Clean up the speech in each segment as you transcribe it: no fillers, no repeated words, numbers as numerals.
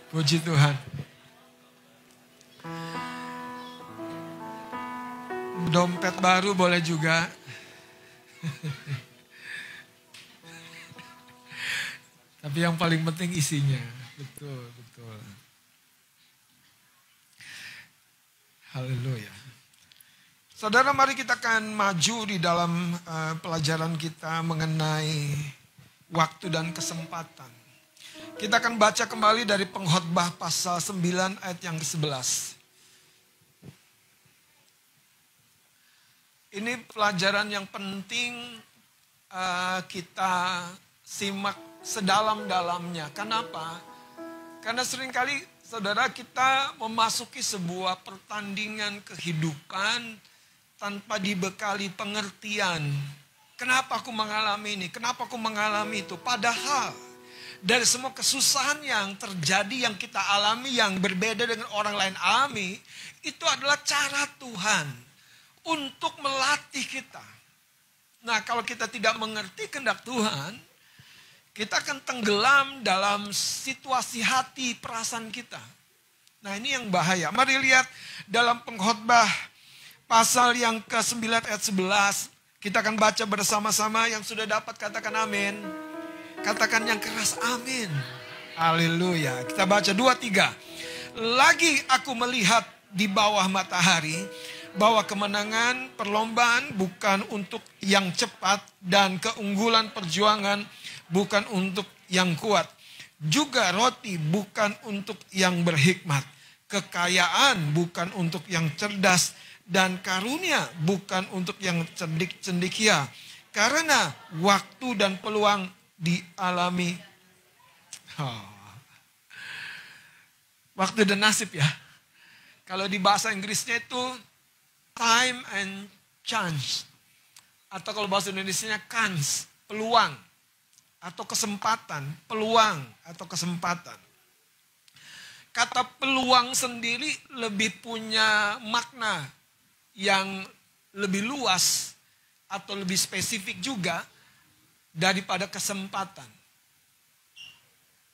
Puji Tuhan. Dompet baru boleh juga. Tapi yang paling penting isinya. Betul, betul. Haleluya. Saudara, mari kita akan maju di dalam pelajaran kita mengenai waktu dan kesempatan. Kita akan baca kembali dari Pengkhotbah pasal 9 ayat yang ke-11. Ini pelajaran yang penting kita simak sedalam-dalamnya. Kenapa? Karena seringkali saudara kita memasuki sebuah pertandingan kehidupan tanpa dibekali pengertian. Kenapa aku mengalami ini? Kenapa aku mengalami itu? Padahal dari semua kesusahan yang terjadi, yang kita alami, yang berbeda dengan orang lain alami, itu adalah cara Tuhan untuk melatih kita. Nah, kalau kita tidak mengerti kehendak Tuhan, kita akan tenggelam dalam situasi hati, perasaan kita. Nah, ini yang bahaya. Mari lihat dalam Pengkhotbah pasal yang ke-9 ayat 11. Kita akan baca bersama-sama. Yang sudah dapat katakan amin. Katakan yang keras amin. Haleluya. Kita baca 2-3. Lagi aku melihat di bawah matahari bahwa kemenangan perlombaan bukan untuk yang cepat dan keunggulan perjuangan bukan untuk yang kuat. Juga roti bukan untuk yang berhikmat. Kekayaan bukan untuk yang cerdas. Dan karunia bukan untuk yang cendekia. Karena waktu dan peluang dialami. Waktu dan nasib ya. Kalau di bahasa Inggrisnya itu time and chance. Atau kalau bahasa Indonesianya kans, peluang. Atau kesempatan, peluang atau kesempatan. Kata peluang sendiri lebih punya makna yang lebih luas atau lebih spesifik juga daripada kesempatan.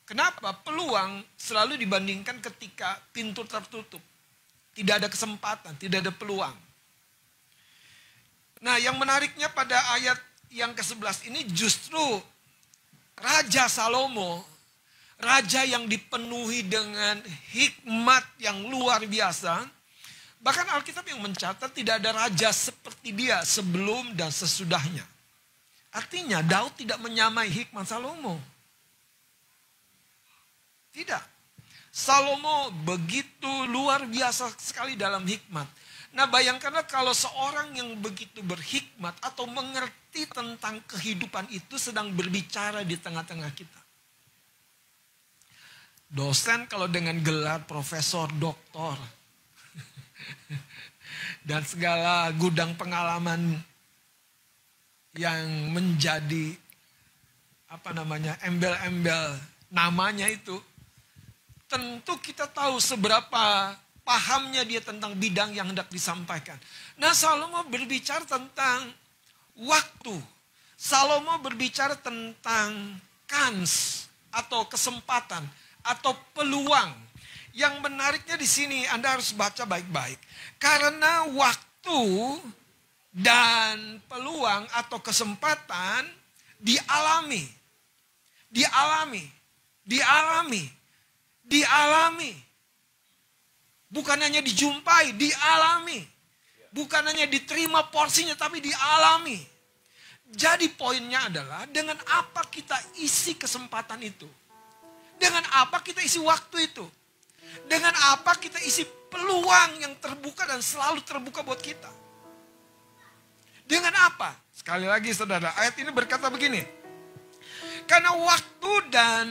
Kenapa? Peluang selalu dibandingkan ketika pintu tertutup. Tidak ada kesempatan, tidak ada peluang. Nah, yang menariknya pada ayat yang ke-11 ini justru Raja Salomo, raja yang dipenuhi dengan hikmat yang luar biasa. Bahkan Alkitab yang mencatat tidak ada raja seperti dia sebelum dan sesudahnya. Artinya Daud tidak menyamai hikmat Salomo. Tidak. Salomo begitu luar biasa sekali dalam hikmat. Nah, bayangkanlah kalau seorang yang begitu berhikmat atau mengerti tentang kehidupan itu sedang berbicara di tengah-tengah kita. Dosen kalau dengan gelar profesor, doktor, dan segala gudang pengalaman yang menjadi embel-embel namanya itu, tentu kita tahu seberapa pahamnya dia tentang bidang yang hendak disampaikan. Nah, Salomo berbicara tentang waktu. Salomo berbicara tentang kans atau kesempatan atau peluang. Yang menariknya di sini Anda harus baca baik-baik. Karena waktu dan peluang atau kesempatan dialami. Bukan hanya dijumpai, dialami. Bukan hanya diterima porsinya, tapi dialami. Jadi poinnya adalah dengan apa kita isi kesempatan itu. Dengan apa kita isi waktu itu. Dengan apa kita isi peluang yang terbuka dan selalu terbuka buat kita. Dengan apa? Sekali lagi saudara, ayat ini berkata begini. Karena waktu dan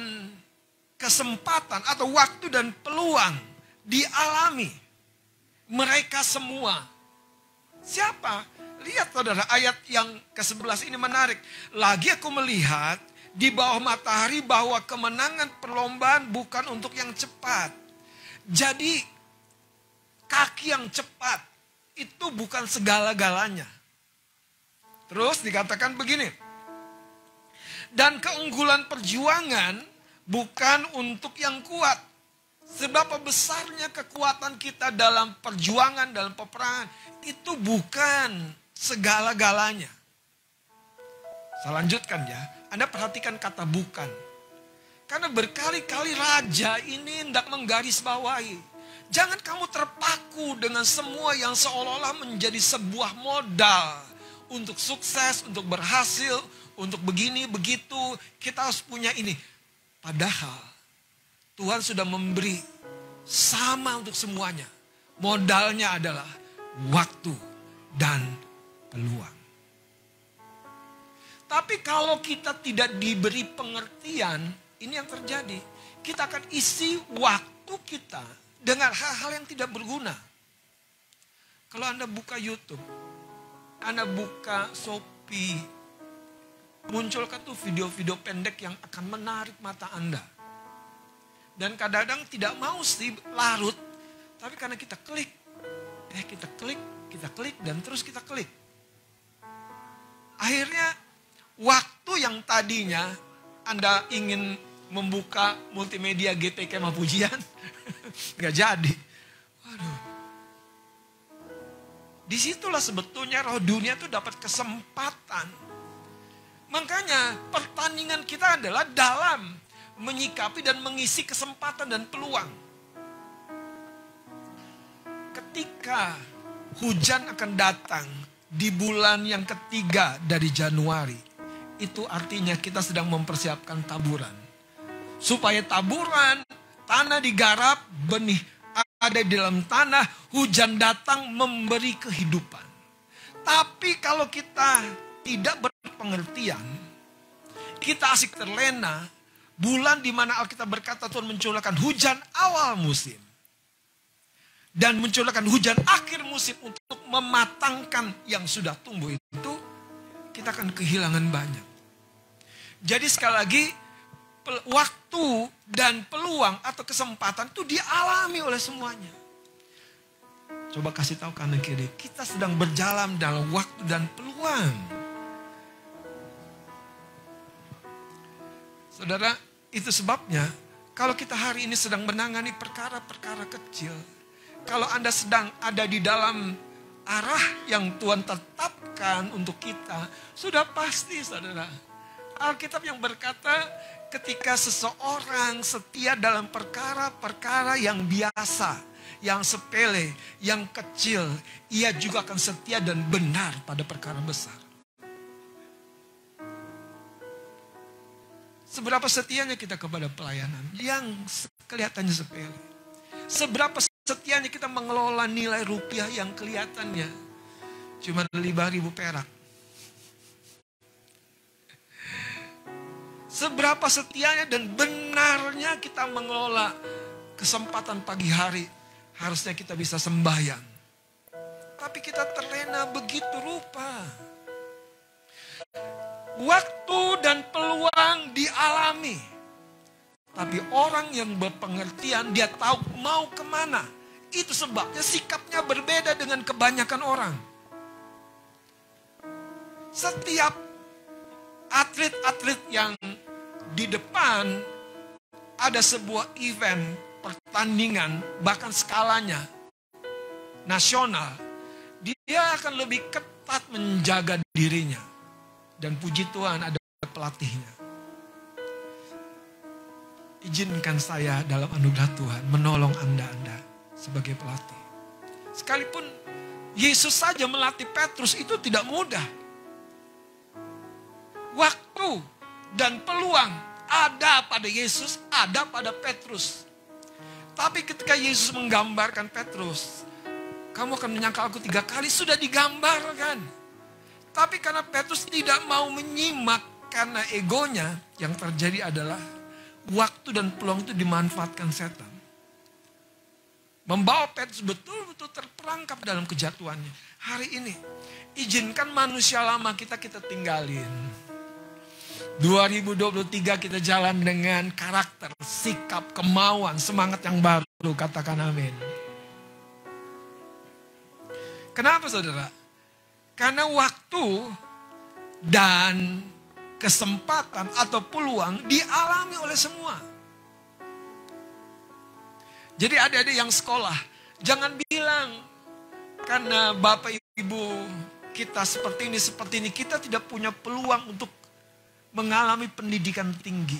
kesempatan atau waktu dan peluang dialami mereka semua. Siapa? Lihat saudara, ayat yang ke-11 ini menarik. Lagi aku melihat di bawah matahari bahwa kemenangan perlombaan bukan untuk yang cepat. Jadi kaki yang cepat itu bukan segala-galanya. Terus dikatakan begini. Dan keunggulan perjuangan bukan untuk yang kuat. Seberapa besarnya kekuatan kita dalam perjuangan, dalam peperangan. Itu bukan segala-galanya. Saya lanjutkan ya. Anda perhatikan kata bukan. Karena berkali-kali raja ini hendak menggarisbawahi. Jangan kamu terpaku dengan semua yang seolah-olah menjadi sebuah modal. Untuk sukses, untuk berhasil, untuk begini, begitu. Kita harus punya ini. Padahal Tuhan sudah memberi sama untuk semuanya. Modalnya adalah waktu dan peluang. Tapi kalau kita tidak diberi pengertian, ini yang terjadi. Kita akan isi waktu kita dengan hal-hal yang tidak berguna. Kalau Anda buka YouTube, Anda buka Shopee, munculkan tuh video-video pendek yang akan menarik mata Anda. Dan kadang-kadang tidak mau sih larut. Tapi karena kita klik. Kita klik dan terus kita klik. Akhirnya waktu yang tadinya Anda ingin membuka multimedia GTK sama pujian. Gak jadi. Waduh. Disitulah sebetulnya roh dunia itu dapat kesempatan. Makanya pertandingan kita adalah dalam menyikapi dan mengisi kesempatan dan peluang. Ketika hujan akan datang di bulan yang ketiga dari Januari, itu artinya kita sedang mempersiapkan taburan. Supaya taburan, tanah digarap, benih ada di dalam tanah, hujan datang memberi kehidupan. Tapi kalau kita tidak berpengertian, kita asik terlena, bulan di mana Alkitab berkata Tuhan mencurahkan hujan awal musim. Dan mencurahkan hujan akhir musim untuk mematangkan yang sudah tumbuh itu, kita akan kehilangan banyak. Jadi sekali lagi, waktu dan peluang atau kesempatan itu dialami oleh semuanya. Coba kasih tahu kanan kiri, kita sedang berjalan dalam waktu dan peluang. Saudara, itu sebabnya kalau kita hari ini sedang menangani perkara-perkara kecil, kalau Anda sedang ada di dalam arah yang Tuhan tetapkan untuk kita, sudah pasti saudara. Alkitab yang berkata ketika seseorang setia dalam perkara-perkara yang biasa, yang sepele, yang kecil, ia juga akan setia dan benar pada perkara besar. Seberapa setianya kita kepada pelayanan yang kelihatannya sepele. Seberapa setianya kita mengelola nilai rupiah yang kelihatannya cuma 5.000 perak. Seberapa setianya dan benarnya kita mengelola kesempatan pagi hari. Harusnya kita bisa sembahyang. Tapi kita terlena begitu rupa. Waktu dan peluang dialami. Tapi orang yang berpengertian dia tahu mau kemana. Itu sebabnya sikapnya berbeda dengan kebanyakan orang. Setiap atlet-atlet yang di depan ada sebuah event, pertandingan, bahkan skalanya nasional. Dia akan lebih ketat menjaga dirinya. Dan puji Tuhan ada pelatihnya. Izinkan saya dalam anugerah Tuhan menolong Anda sebagai pelatih. Sekalipun Yesus saja melatih Petrus itu tidak mudah. Waktu dan peluang ada pada Yesus, ada pada Petrus. Tapi ketika Yesus menggambarkan Petrus, kamu akan menyangka aku 3 kali, sudah digambarkan. Tapi karena Petrus tidak mau menyimak karena egonya, yang terjadi adalah waktu dan peluang itu dimanfaatkan setan. Membawa Petrus betul-betul terperangkap dalam kejatuhannya. Hari ini, izinkan manusia lama kita tinggalin. 2023 kita jalan dengan karakter, sikap, kemauan, semangat yang baru. Katakan amin. Kenapa saudara? Karena waktu dan kesempatan atau peluang dialami oleh semua. Jadi adik-adik yang sekolah, jangan bilang karena Bapak Ibu kita seperti ini, kita tidak punya peluang untuk mengalami pendidikan tinggi.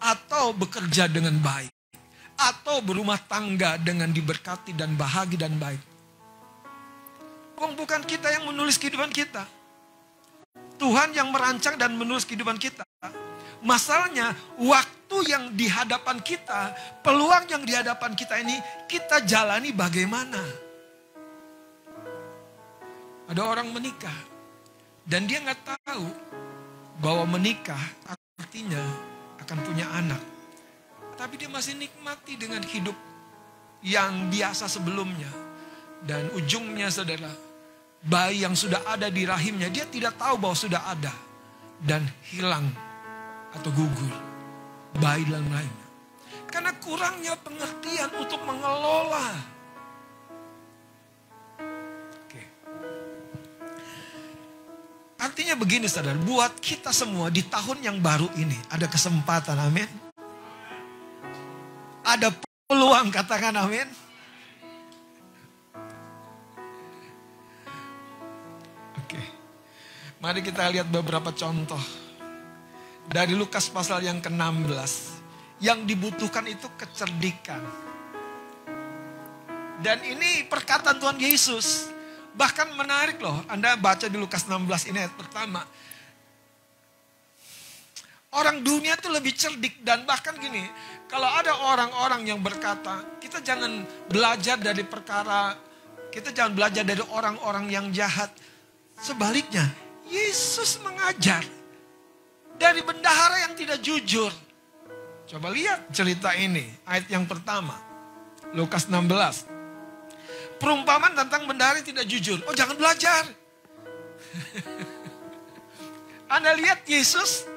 Atau bekerja dengan baik. Atau berumah tangga dengan diberkati dan bahagia dan baik. Bukan kita yang menulis kehidupan kita. Tuhan yang merancang dan menulis kehidupan kita. Masalahnya waktu yang di hadapan kita, peluang yang di hadapan kita ini, kita jalani bagaimana? Ada orang menikah dan dia nggak tahu bahwa menikah artinya akan punya anak. Tapi dia masih nikmati dengan hidup yang biasa sebelumnya. Dan ujungnya saudara, bayi yang sudah ada di rahimnya, dia tidak tahu bahwa sudah ada. Dan hilang atau gugur bayi dalam rahimnya. Karena kurangnya pengertian untuk mengelola. Oke. Artinya begini saudara, buat kita semua di tahun yang baru ini ada kesempatan, amin. Ada peluang, katakan amin. Oke. Mari kita lihat beberapa contoh. Dari Lukas pasal yang ke-16. Yang dibutuhkan itu kecerdikan. Dan ini perkataan Tuhan Yesus. Bahkan menarik loh. Anda baca di Lukas 16 ini ayat pertama. Orang dunia itu lebih cerdik. Dan bahkan gini. Kalau ada orang-orang yang berkata. Kita jangan belajar dari perkara. Kita jangan belajar dari orang-orang yang jahat. Sebaliknya. Yesus mengajar. Dari bendahara yang tidak jujur. Coba lihat cerita ini. Ayat yang pertama. Lukas 16. Perumpamaan tentang bendahara yang tidak jujur. Oh jangan belajar. Anda lihat Yesus.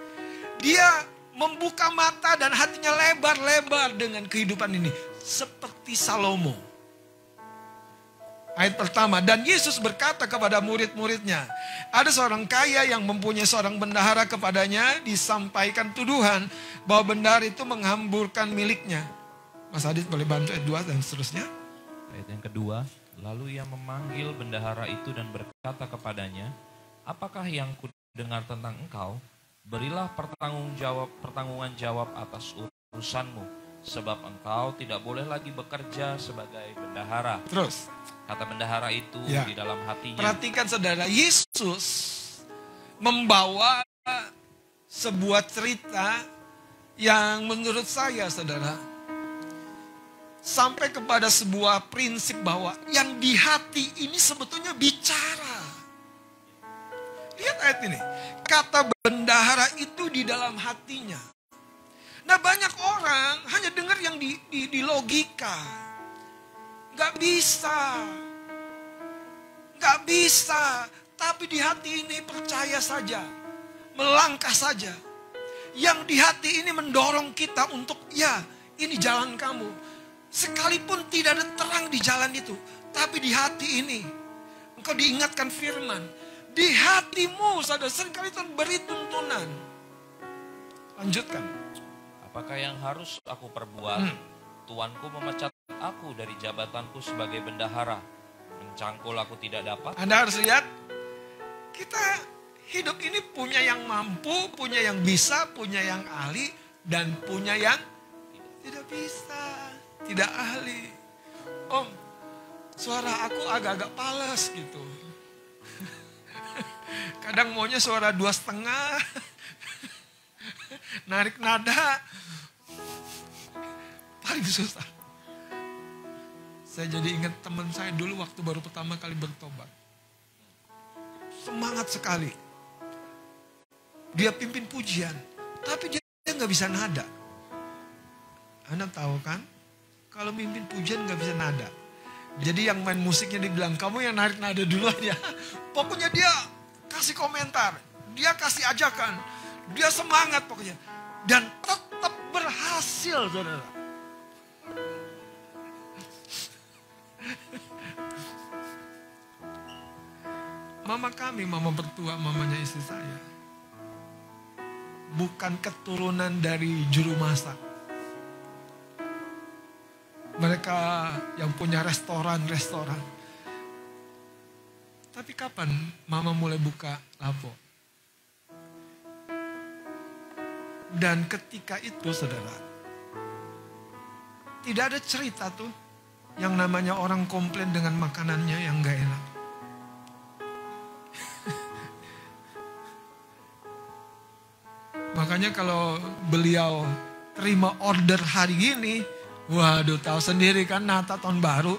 Dia membuka mata dan hatinya lebar-lebar dengan kehidupan ini. Seperti Salomo. Ayat pertama. Dan Yesus berkata kepada murid-muridnya. Ada seorang kaya yang mempunyai seorang bendahara kepadanya. Disampaikan tuduhan bahwa bendahara itu menghamburkan miliknya. Mas Adit boleh bantu ayat 2 dan seterusnya. Ayat yang kedua. Lalu ia memanggil bendahara itu dan berkata kepadanya. Apakah yang kudengar tentang engkau? Berilah pertanggungan jawab atas urusanmu. Sebab engkau tidak boleh lagi bekerja sebagai bendahara. Terus. Kata bendahara itu di dalam hatinya. Perhatikan saudara, Yesus membawa sebuah cerita yang menurut saya saudara. Sampai kepada sebuah prinsip bahwa yang di hati ini sebetulnya bicara. Lihat ayat ini. Kata bendahara itu di dalam hatinya. Nah banyak orang hanya dengar yang di logika. Gak bisa. Gak bisa. Tapi di hati ini percaya saja. Melangkah saja. Yang di hati ini mendorong kita untuk ya ini jalan kamu. Sekalipun tidak ada terang di jalan itu. Tapi di hati ini. Engkau diingatkan firman. Di hatimu saudara seringkali Tuhan beri tuntunan. Lanjutkan. Apakah yang harus aku perbuat? Tuanku memecat aku dari jabatanku sebagai bendahara. Mencangkul aku tidak dapat. Anda harus lihat. Kita hidup ini punya yang mampu. Punya yang bisa. Punya yang ahli. Dan punya yang tidak bisa. Tidak ahli. Om, suara aku agak-agak pales gitu. Kadang maunya suara 2,5. Narik nada. Paling susah. Saya jadi ingat teman saya dulu waktu baru pertama kali bertobat. Semangat sekali. Dia pimpin pujian. Tapi dia gak bisa nada. Anda tahu kan? Kalau mimpin pujian gak bisa nada. Jadi yang main musiknya dibilang, kamu yang narik nada duluan ya. Pokoknya dia kasih komentar. Dia kasih ajakan. Dia semangat pokoknya. Dan tetap berhasil saudara. Mama kami, mama mertua, mamanya istri saya. Bukan keturunan dari juru masak. Mereka yang punya restoran. Tapi kapan mama mulai buka lapo? Dan ketika itu saudara, tidak ada cerita tuh yang namanya orang komplain dengan makanannya yang gak enak. Makanya kalau beliau terima order hari gini, waduh tahu sendiri kan Natal tahun baru.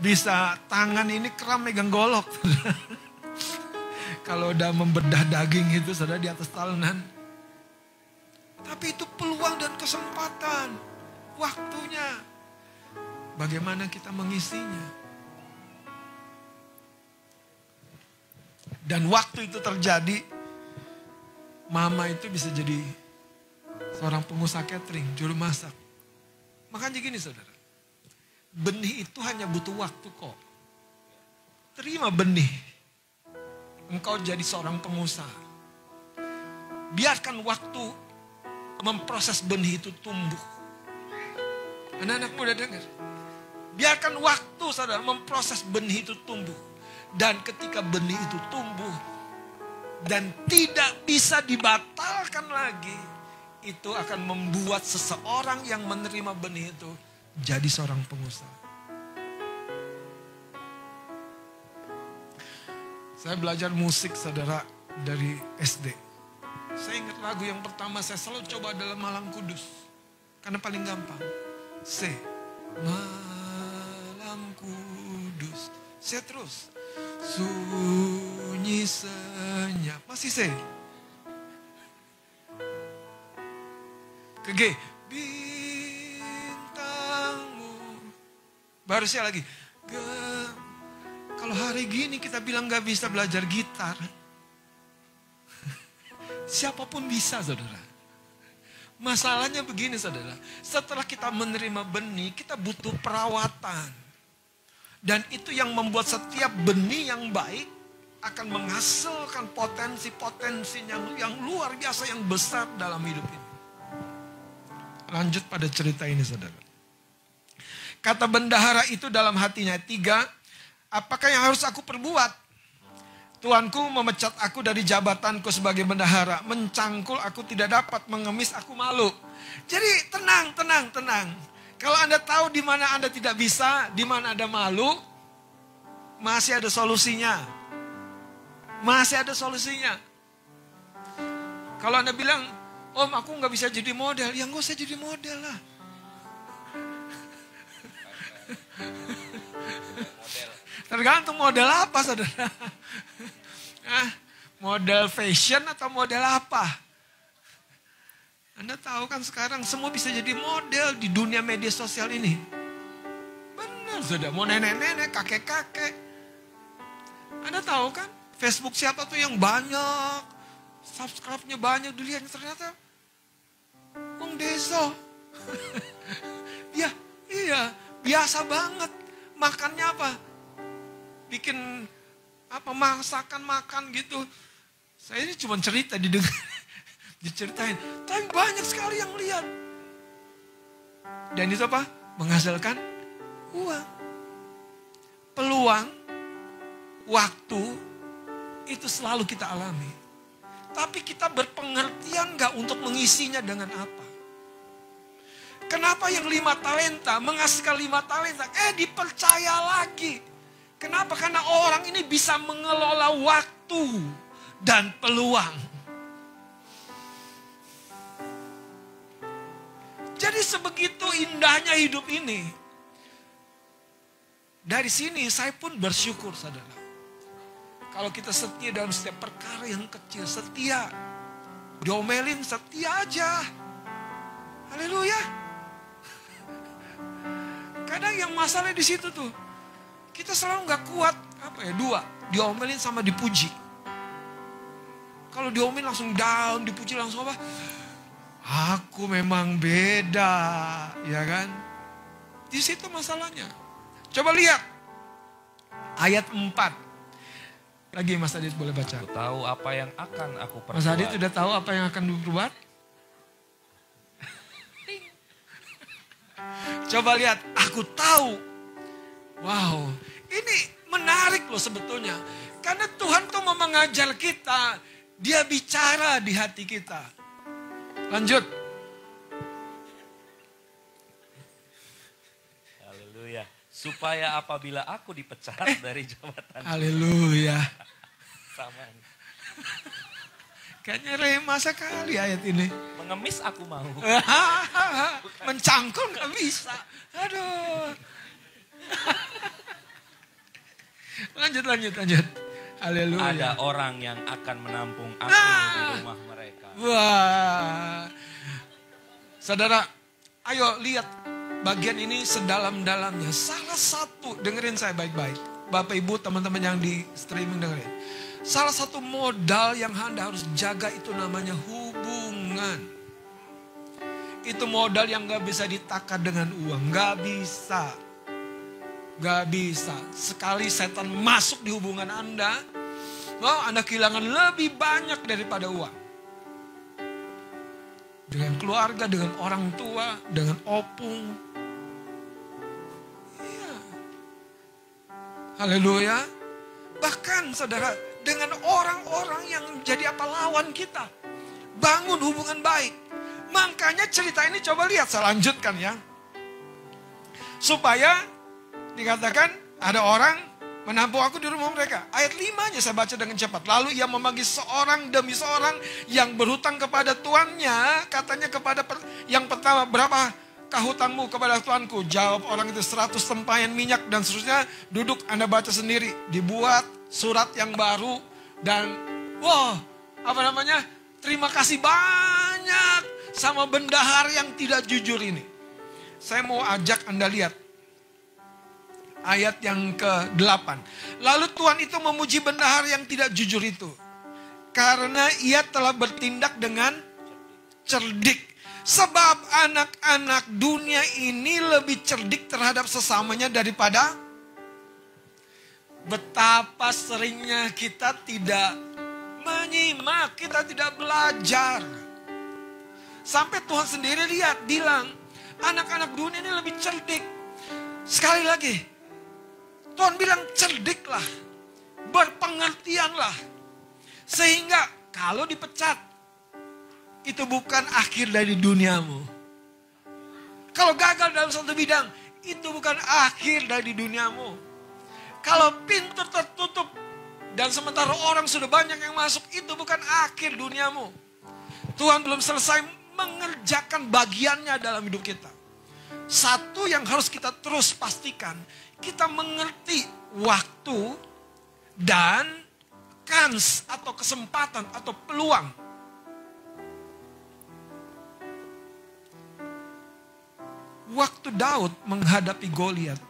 Bisa tangan ini kram megang golok. Kalau udah membedah daging itu saudara di atas talenan. Tapi itu peluang dan kesempatan. Waktunya. Bagaimana kita mengisinya. Dan waktu itu terjadi. Mama itu bisa jadi seorang pengusaha catering, juru masak. Makanya gini saudara. Benih itu hanya butuh waktu kok. Terima benih. Engkau jadi seorang pengusaha. Biarkan waktu memproses benih itu tumbuh. Anak-anak muda dengar. Biarkan waktu saudara memproses benih itu tumbuh. Dan ketika benih itu tumbuh dan tidak bisa dibatalkan lagi, itu akan membuat seseorang yang menerima benih itu jadi seorang pengusaha. Saya belajar musik saudara dari SD. Saya ingat lagu yang pertama saya selalu coba adalah Malam Kudus. Karena paling gampang. C. Malam Kudus. C terus. Sunyi senyap. Masih C. Ke G. Bintangmu. Baru C lagi. Kalau hari gini kita bilang gak bisa belajar gitar. Siapapun bisa saudara. Masalahnya begini saudara. Setelah kita menerima benih, kita butuh perawatan. Dan itu yang membuat setiap benih yang baik akan menghasilkan potensi-potensi yang luar biasa, yang besar dalam hidup ini. Lanjut pada cerita ini saudara. Kata bendahara itu dalam hatinya, 3. Apakah yang harus aku perbuat? Tuanku memecat aku dari jabatanku sebagai bendahara. Mencangkul aku tidak dapat, mengemis aku malu. Jadi tenang. Kalau Anda tahu di mana Anda tidak bisa, di mana Anda malu, masih ada solusinya. Kalau Anda bilang, Om aku gak bisa jadi model, ya gak usah jadi model lah. Tergantung model apa saudara. Model fashion atau model apa? Anda tahu kan sekarang semua bisa jadi model di dunia media sosial ini. Benar saudara, mau nenek-nenek, kakek-kakek. Anda tahu kan Facebook siapa tuh yang banyak, subscribe-nya banyak, dilihat ternyata Bang Deso. Ya, iya, biasa banget. Makannya apa? Bikin apa masakan makan gitu. Saya ini cuma cerita diceritain. Tapi banyak sekali yang lihat. Dan itu apa? Menghasilkan uang. Peluang, waktu, itu selalu kita alami. Tapi kita berpengertian gak untuk mengisinya dengan apa? Kenapa yang 5 talenta menghasilkan 5 talenta? Dipercaya lagi. Kenapa? Karena orang ini bisa mengelola waktu dan peluang. Jadi sebegitu indahnya hidup ini. Dari sini saya pun bersyukur saudara. Kalau kita setia dalam setiap perkara yang kecil, setia. Diomelin setia aja. Haleluya. Kadang yang masalah di situ tuh. Kita selalu gak kuat, 2, diomelin sama dipuji. Kalau diomelin langsung down, dipuji langsung apa? Aku memang beda, ya kan? Di situ masalahnya. Coba lihat ayat 4. Lagi Mas Adit boleh baca. Aku tahu apa yang akan aku perbuat. Mas Adit udah tahu apa yang akan diperbuat? Coba lihat, aku tahu. Wow, ini menarik loh sebetulnya. Karena Tuhan tuh mau mengajar kita. Dia bicara di hati kita. Lanjut. Haleluya. Supaya apabila aku dipecat dari jabatan. Haleluya. Sama. Kayaknya remah sekali ayat ini. Mengemis aku mau. Mencangkul gak bisa. Aduh. Lanjut. Haleluya. Ada orang yang akan menampung aku di rumah mereka. Wah. Saudara, ayo lihat bagian ini sedalam-dalamnya. Salah satu, dengerin saya baik-baik. Bapak Ibu, teman-teman yang di streaming dengerin. Salah satu modal yang Anda harus jaga itu namanya hubungan. Itu modal yang gak bisa ditakar dengan uang. Gak bisa. Sekali setan masuk di hubungan Anda, Anda kehilangan lebih banyak daripada uang. Dengan keluarga, dengan orang tua, dengan opung. Iya. Haleluya. Bahkan saudara, dengan orang-orang yang jadi lawan kita. Bangun hubungan baik. Makanya cerita ini coba lihat, saya lanjutkan ya. Supaya dikatakan ada orang menampung aku di rumah mereka. Ayat 5-nya saya baca dengan cepat. Lalu ia memanggil seorang demi seorang yang berhutang kepada tuannya. Katanya kepada yang pertama, berapakah hutangmu kepada tuanku? Jawab orang itu 100 tempayan minyak dan seterusnya. Duduk, Anda baca sendiri. Dibuat surat yang baru dan terima kasih banyak sama bendahara yang tidak jujur ini. Saya mau ajak Anda lihat ayat yang ke-8. Lalu Tuhan itu memuji bendahara yang tidak jujur itu. Karena ia telah bertindak dengan cerdik. Sebab anak-anak dunia ini lebih cerdik terhadap sesamanya daripada. Betapa seringnya kita tidak menyimak, kita tidak belajar. Sampai Tuhan sendiri bilang, anak-anak dunia ini lebih cerdik. Sekali lagi, Tuhan bilang cerdiklah, berpengertianlah. Sehingga kalau dipecat, itu bukan akhir dari duniamu. Kalau gagal dalam satu bidang, itu bukan akhir dari duniamu. Kalau pintu tertutup dan sementara orang sudah banyak yang masuk, itu bukan akhir duniamu. Tuhan belum selesai mengerjakan bagiannya dalam hidup kita. Satu yang harus kita terus pastikan, kita mengerti waktu dan kans atau kesempatan atau peluang. Waktu Daud menghadapi Goliat,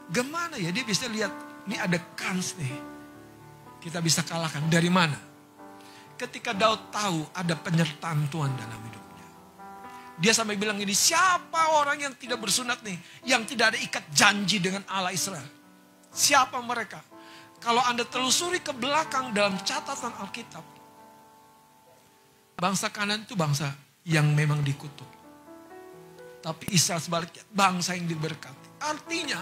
gimana ya dia bisa lihat, ini ada kans nih, kita bisa kalahkan. Dari mana? Ketika Daud tahu ada penyertaan Tuhan dalam hidupnya. Dia sampai bilang ini, siapa orang yang tidak bersunat nih, yang tidak ada ikat janji dengan Allah Israel? Siapa mereka? Kalau Anda telusuri ke belakang dalam catatan Alkitab, bangsa Kanan itu bangsa yang memang dikutuk. Tapi Israel sebaliknya, bangsa yang diberkati. Artinya,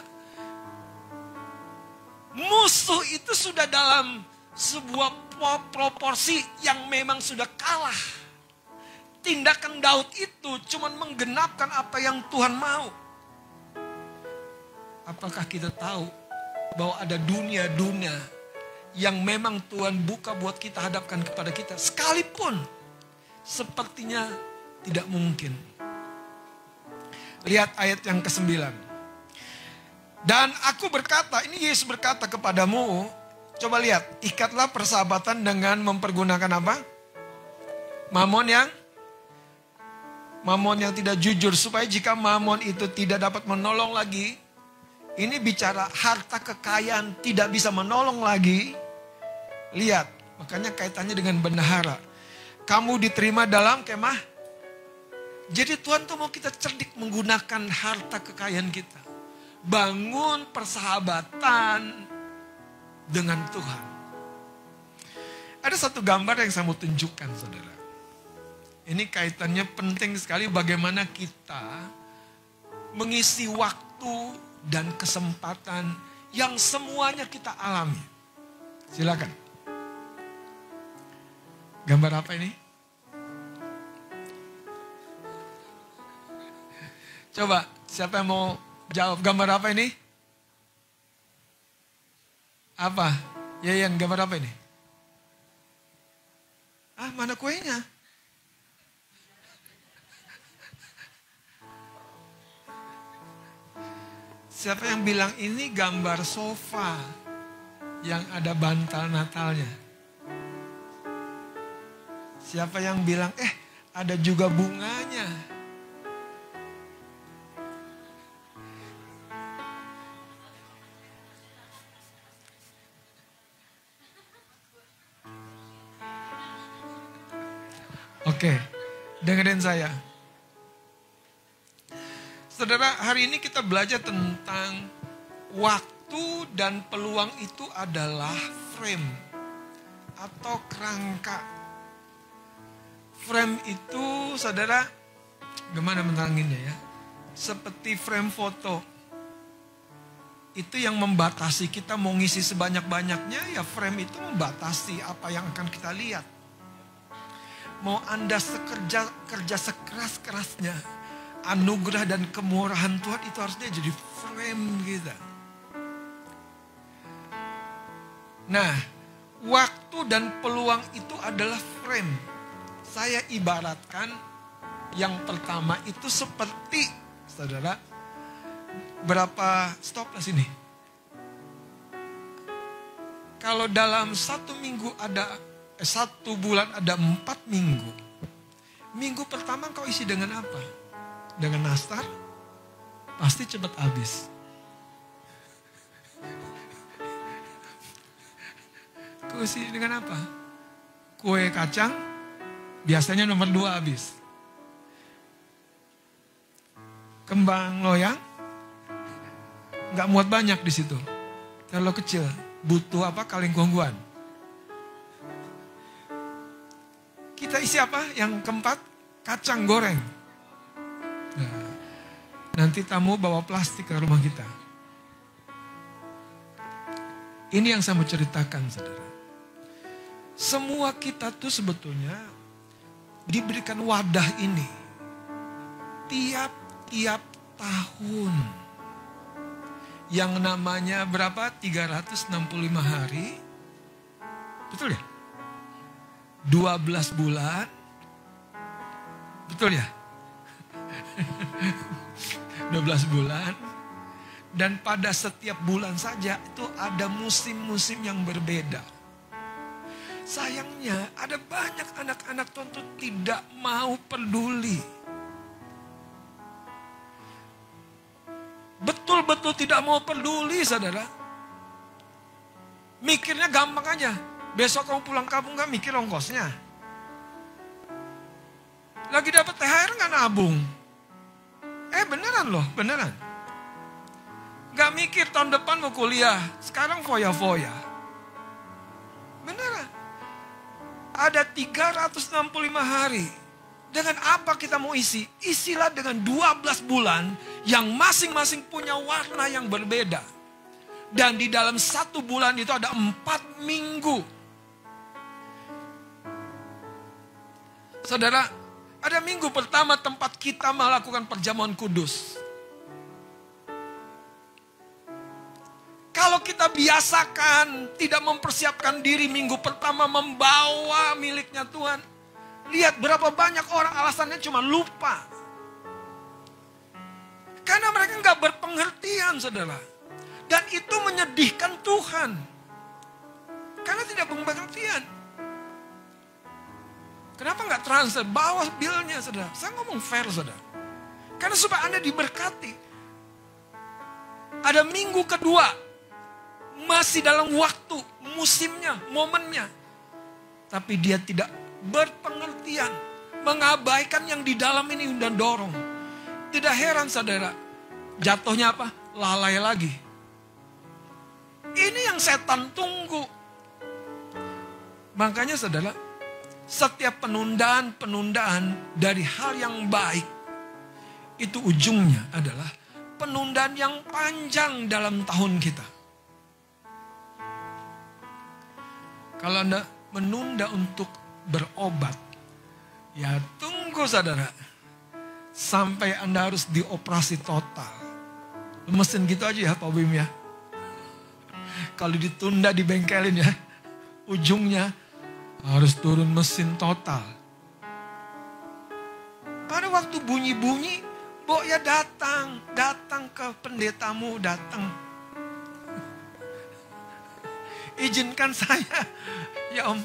musuh itu sudah dalam sebuah proporsi yang memang sudah kalah. Tindakan Daud itu cuma menggenapkan apa yang Tuhan mau. Apakah kita tahu bahwa ada dunia-dunia yang memang Tuhan buka buat kita hadapkan kepada kita, sekalipun sepertinya tidak mungkin. Lihat ayat yang ke-9. Dan aku berkata, ini Yesus berkata kepadamu, coba lihat, ikatlah persahabatan dengan mempergunakan apa? Mamon yang tidak jujur, supaya jika mamon itu tidak dapat menolong lagi. Ini bicara harta kekayaan tidak bisa menolong lagi. Lihat, makanya kaitannya dengan bendahara. Kamu diterima dalam kemah. Jadi Tuhan tuh mau kita cerdik menggunakan harta kekayaan kita. Bangun persahabatan dengan Tuhan. Ada satu gambar yang saya mau tunjukkan, saudara. Ini kaitannya penting sekali bagaimana kita mengisi waktu dan kesempatan yang semuanya kita alami. Silakan. Gambar apa ini? Coba, siapa yang mau jawab gambar apa ini? Apa? Yayan, gambar apa ini? Mana kuenya? Siapa yang bilang ini gambar sofa yang ada bantal Natalnya? Siapa yang bilang, ada juga bunganya? Oke, dengerin saya. Saudara, hari ini kita belajar tentang waktu dan peluang itu adalah frame atau kerangka. Frame itu, saudara, gimana meneranginnya ya? Seperti frame foto. Itu yang membatasi kita mau ngisi sebanyak-banyaknya, ya frame itu membatasi apa yang akan kita lihat. Mau Anda kerja sekeras-kerasnya, anugerah dan kemurahan Tuhan itu harusnya jadi frame kita. Nah, waktu dan peluang itu adalah frame. Saya ibaratkan yang pertama itu seperti, saudara, berapa stopwatch ini? Kalau dalam satu bulan ada 4 minggu. Minggu pertama kau isi dengan apa? Dengan nastar? Pasti cepat habis. Kau isi dengan apa? Kue kacang? Biasanya nomor 2 habis. Kembang loyang? Nggak muat banyak di situ. Terlalu kecil. Butuh apa? Kaleng kongguan. Kita isi apa? Yang keempat, kacang goreng. Nah, nanti tamu bawa plastik ke rumah kita. Ini yang saya mau ceritakan, saudara. Semua kita tuh sebetulnya diberikan wadah ini. Tiap-tiap tahun. Yang namanya berapa? 365 hari. Betul ya? 12 bulan. Betul ya? 12 bulan. Dan pada setiap bulan saja itu ada musim-musim yang berbeda. Sayangnya ada banyak anak-anak Tuhan itu tidak mau peduli. Betul-betul tidak mau peduli, saudara. Mikirnya gampang aja. Besok kamu pulang kampung gak mikir ongkosnya. Lagi dapat THR gak nabung. Beneran loh, beneran. Gak mikir tahun depan mau kuliah. Sekarang foya-foya. Beneran. Ada 365 hari. Dengan apa kita mau isi? Isilah dengan 12 bulan yang masing-masing punya warna yang berbeda. Dan di dalam 1 bulan itu ada 4 minggu. Saudara, ada minggu pertama tempat kita melakukan perjamuan kudus. Kalau kita biasakan tidak mempersiapkan diri minggu pertama membawa miliknya Tuhan. Lihat berapa banyak orang alasannya cuma lupa. Karena mereka nggak berpengertian, saudara. Dan itu menyedihkan Tuhan. Karena tidak berpengertian. Kenapa nggak transfer? Bawa bilnya, saudara. Saya ngomong fair, saudara. Karena supaya Anda diberkati. Ada minggu kedua. Masih dalam waktu, musimnya, momennya. Tapi dia tidak berpengertian. Mengabaikan yang di dalam ini dan dorong. Tidak heran, saudara. Jatuhnya apa? Lalai lagi. Ini yang setan tunggu. Makanya, saudara, setiap penundaan dari hal yang baik, itu ujungnya adalah penundaan yang panjang dalam tahun kita. Kalau Anda menunda untuk berobat, ya tunggu saudara. Sampai Anda harus dioperasi total. Mesin gitu aja ya Pak Bim ya. Kalau ditunda di bengkelin ya, ujungnya harus turun mesin total. Pada waktu bunyi-bunyi, ya datang ke pendetamu, datang. Izinkan saya, ya Om,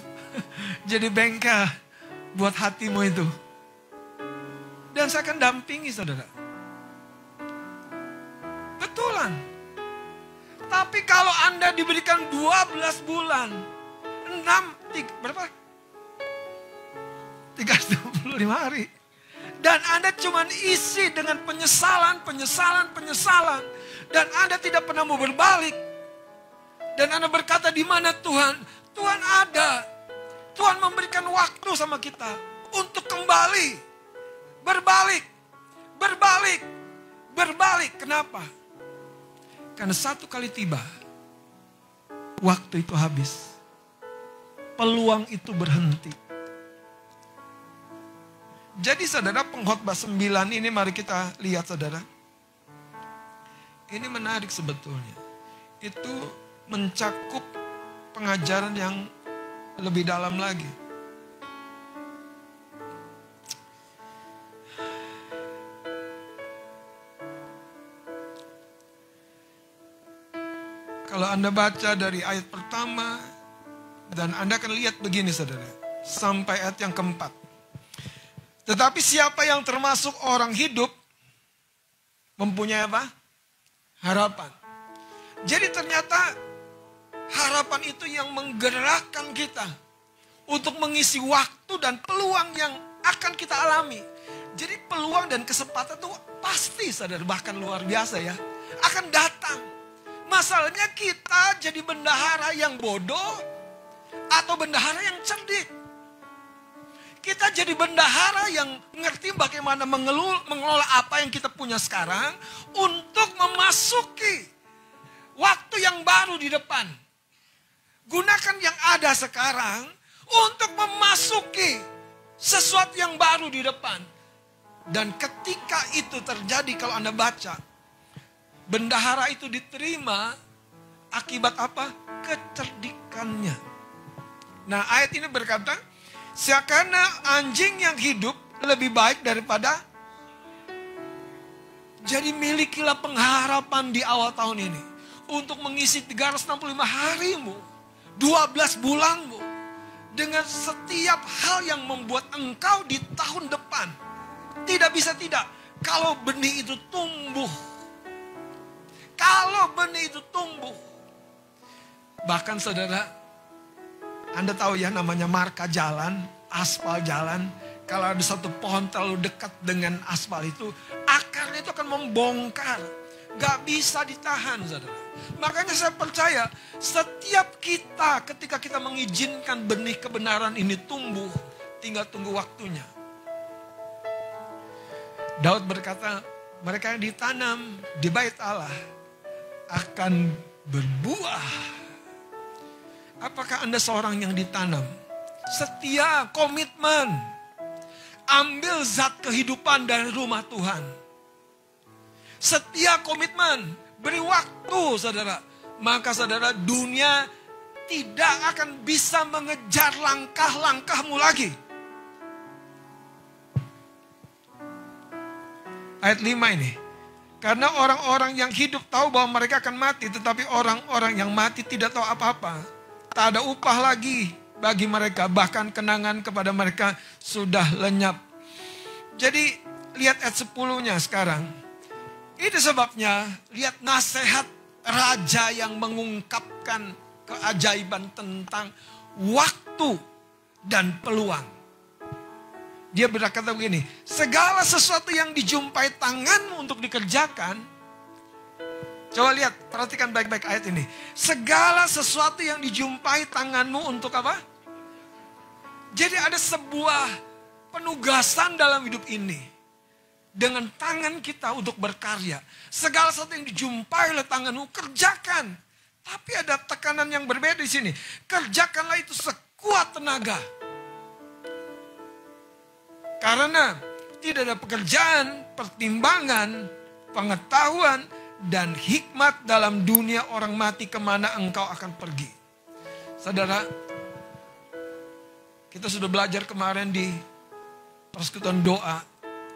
jadi bengkel buat hatimu itu. Dan saya akan dampingi saudara. Betulan. Tapi kalau Anda diberikan 12 bulan, 365 hari. Dan Anda cuma isi dengan penyesalan. Dan Anda tidak pernah mau berbalik. Dan Anda berkata, di mana Tuhan? Tuhan ada. Tuhan memberikan waktu sama kita untuk kembali. Berbalik. Kenapa? Karena satu kali tiba, waktu itu habis. Peluang itu berhenti. Jadi saudara, pengkhotbah 9 ini mari kita lihat saudara. Ini menarik sebetulnya. Itu mencakup pengajaran yang lebih dalam lagi. Kalau Anda baca dari ayat pertama, dan Anda akan lihat begini saudara, sampai ayat yang keempat. Tetapi siapa yang termasuk orang hidup, mempunyai apa? Harapan. Jadi ternyata harapan itu yang menggerakkan kita untuk mengisi waktu dan peluang yang akan kita alami. Jadi peluang dan kesempatan itu pasti saudara, bahkan luar biasa ya, akan datang. Masalahnya kita jadi bendahara yang bodoh atau bendahara yang cerdik. Kita jadi bendahara yang ngerti bagaimana mengelola apa yang kita punya sekarang untuk memasuki waktu yang baru di depan. Gunakan yang ada sekarang untuk memasuki sesuatu yang baru di depan. Dan ketika itu terjadi, kalau Anda baca, bendahara itu diterima akibat apa? Kecerdikannya. Nah, ayat ini berkata, karena anjing yang hidup lebih baik daripada. Jadi milikilah pengharapan di awal tahun ini. Untuk mengisi 365 harimu, 12 bulanmu. Dengan setiap hal yang membuat engkau di tahun depan. Tidak bisa tidak. Kalau benih itu tumbuh. Bahkan saudara, Anda tahu ya namanya marka jalan, aspal jalan. Kalau ada satu pohon terlalu dekat dengan aspal itu, akarnya itu akan membongkar. Gak bisa ditahan saudara. Makanya saya percaya setiap kita ketika kita mengizinkan benih kebenaran ini tumbuh, tinggal tunggu waktunya. Daud berkata, mereka yang ditanam di bait Allah akan berbuah. Apakah Anda seorang yang ditanam? Setia, komitmen. Ambil zat kehidupan dari rumah Tuhan. Setia, komitmen. Beri waktu saudara. Maka saudara, dunia tidak akan bisa mengejar langkah-langkahmu lagi. Ayat 5 ini. Karena orang-orang yang hidup tahu bahwa mereka akan mati. Tetapi orang-orang yang mati tidak tahu apa-apa. Tak ada upah lagi bagi mereka. Bahkan kenangan kepada mereka sudah lenyap. Jadi lihat ayat 10-nya sekarang. Itu sebabnya lihat nasihat raja yang mengungkapkan keajaiban tentang waktu dan peluang. Dia berkata begini, segala sesuatu yang dijumpai tanganmu untuk dikerjakan. Coba lihat, perhatikan baik-baik ayat ini. Segala sesuatu yang dijumpai tanganmu untuk apa? Jadi ada sebuah penugasan dalam hidup ini. dengan tangan kita untuk berkarya. Segala sesuatu yang dijumpai oleh tanganmu, kerjakan. Tapi ada tekanan yang berbeda di sini. Kerjakanlah itu sekuat tenaga. Karena tidak ada pekerjaan, pertimbangan, pengetahuan, dan hikmat dalam dunia orang mati kemana engkau akan pergi. Saudara, kita sudah belajar kemarin di persekutuan doa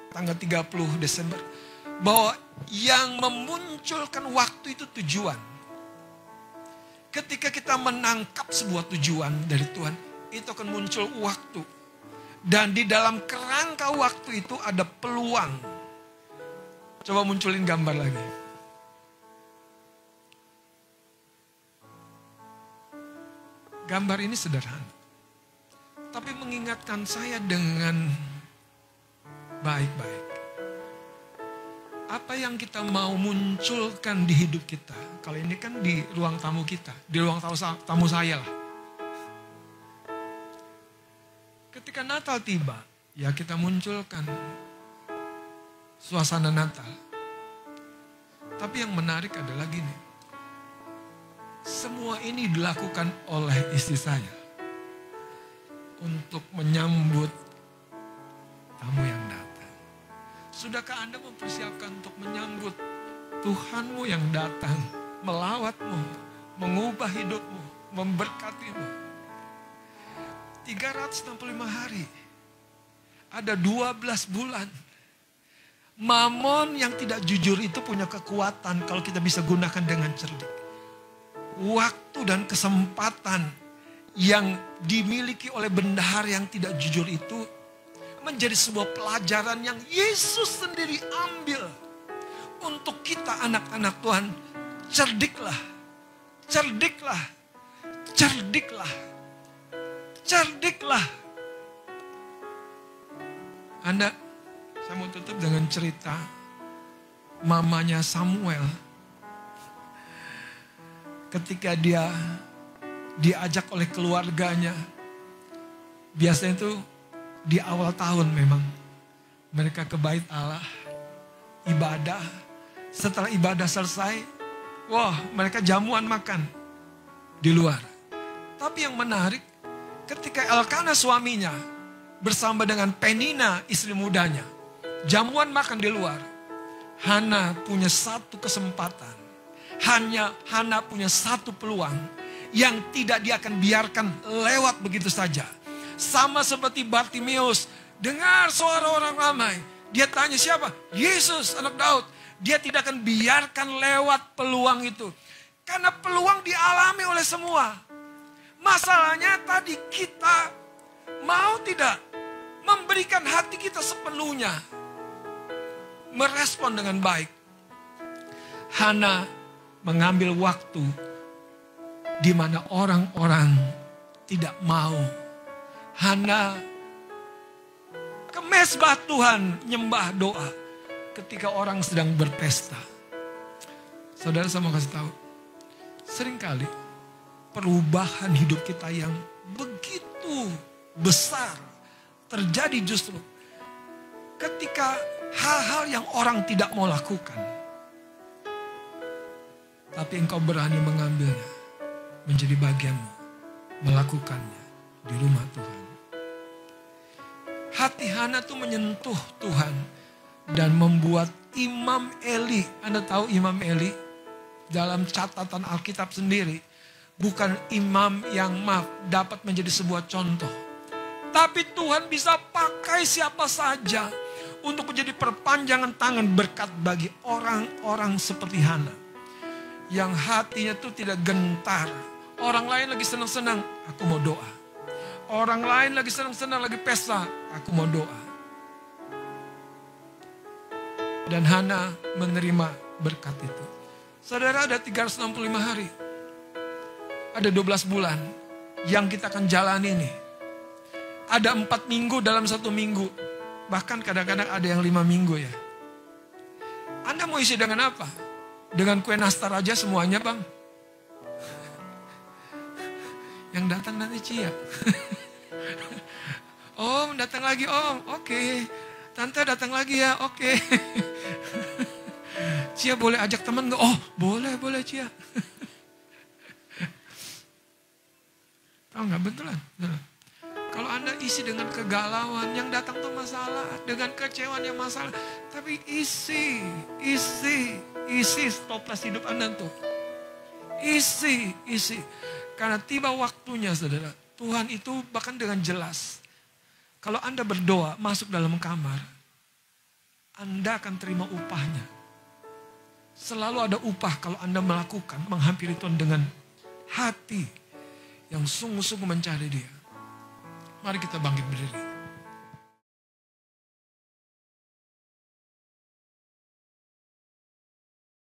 tanggal 30 Desember. Bahwa yang memunculkan waktu itu tujuan. Ketika kita menangkap sebuah tujuan dari Tuhan, itu akan muncul waktu. Dan di dalam kerangka waktu itu ada peluang. Coba munculin gambar lagi. Gambar ini sederhana. Tapi mengingatkan saya dengan baik-baik. Apa yang kita mau munculkan di hidup kita. Kalau ini kan di ruang tamu kita. Di ruang tamu saya lah. Ketika Natal tiba, ya kita munculkan suasana Natal. Tapi yang menarik adalah gini. Semua ini dilakukan oleh istri saya. Untuk menyambut tamu yang datang. Sudahkah Anda mempersiapkan untuk menyambut Tuhanmu yang datang, melawatmu, mengubah hidupmu, memberkatimu? 365 hari. Ada 12 bulan. Mamon yang tidak jujur itu punya kekuatan kalau kita bisa gunakan dengan cerdik. Waktu dan kesempatan yang dimiliki oleh bendahara yang tidak jujur itu menjadi sebuah pelajaran yang Yesus sendiri ambil untuk kita anak-anak Tuhan. Cerdiklah, cerdiklah, cerdiklah, cerdiklah. Saya mau tutup dengan cerita mamanya Samuel. Ketika dia diajak oleh keluarganya, biasanya itu di awal tahun memang mereka ke bait Allah, ibadah. Setelah ibadah selesai, wah mereka jamuan makan di luar. Tapi yang menarik, ketika Elkana suaminya bersama dengan Penina istri mudanya, jamuan makan di luar, Hana punya satu kesempatan. Hana punya satu peluang yang tidak dia akan biarkan lewat begitu saja. Sama seperti Bartimeus, dengar suara orang ramai. Dia tanya siapa? Yesus, anak Daud. Dia tidak akan biarkan lewat peluang itu. Karena peluang dialami oleh semua. Masalahnya tadi kita mau tidak memberikan hati kita sepenuhnya. Merespon dengan baik. Hana mengambil waktu di mana orang-orang tidak mau. Hana ke mezbah Tuhan nyembah doa ketika orang sedang berpesta. Saudara, saya mau kasih tahu, seringkali perubahan hidup kita yang begitu besar terjadi justru ketika hal-hal yang orang tidak mau lakukan, tapi engkau berani mengambilnya menjadi bagianmu, melakukannya di rumah Tuhan. Hati Hana tuh menyentuh Tuhan dan membuat Imam Eli, Anda tahu Imam Eli dalam catatan Alkitab sendiri, bukan imam yang dapat menjadi sebuah contoh. Tapi Tuhan bisa pakai siapa saja untuk menjadi perpanjangan tangan berkat bagi orang-orang seperti Hana. Yang hatinya tuh tidak gentar. Orang lain lagi senang-senang, aku mau doa. Orang lain lagi senang-senang, lagi pesta, aku mau doa. Dan Hana menerima berkat itu. Saudara, ada 365 hari. Ada 12 bulan yang kita akan jalani ini. Ada 4 minggu dalam 1 minggu. Bahkan kadang-kadang ada yang 5 minggu ya. Anda mau isi dengan apa? Dengan kue nastar aja semuanya, Bang? Yang datang nanti Cia. Om, datang lagi Om. Oke. Tante datang lagi ya, oke. Cia boleh ajak teman gak? Oh boleh Cia. Tahu gak? Betulan. Kalau Anda isi dengan kegalauan, yang datang tuh masalah. Dengan kecewaan yang masalah. Tapi isi toples hidup Anda tuh. Isi. Karena tiba waktunya saudara. Tuhan itu bahkan dengan jelas. Kalau Anda berdoa masuk dalam kamar. Anda akan terima upahnya. Selalu ada upah kalau Anda melakukan. Menghampiri Tuhan dengan hati yang sungguh-sungguh mencari Dia. Mari kita bangkit berdiri.